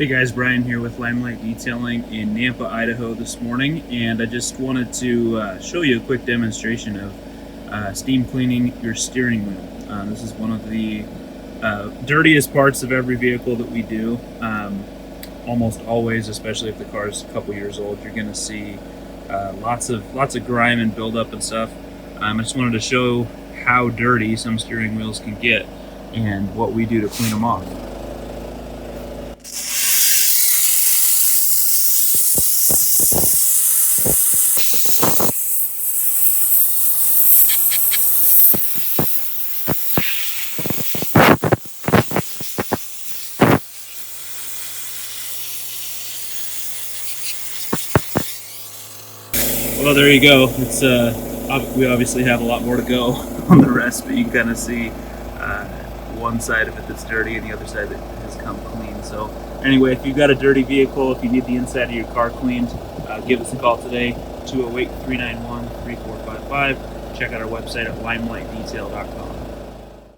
Hey guys, Brian here with Limelight Detailing in Nampa, Idaho this morning, and I just wanted to show you a quick demonstration of steam cleaning your steering wheel. This is one of the dirtiest parts of every vehicle that we do. Almost always, especially if the car's a couple years old, you're going to see lots of grime and buildup and stuff. I just wanted to show how dirty some steering wheels can get and what we do to clean them off. Well, there you go. It's we obviously have a lot more to go on the rest, but you can kind of see one side of it that's dirty and the other side that has come clean. So anyway, if you've got a dirty vehicle, if you need the inside of your car cleaned, give us a call today, 208-391-3455. Check out our website at limelightdetail.com.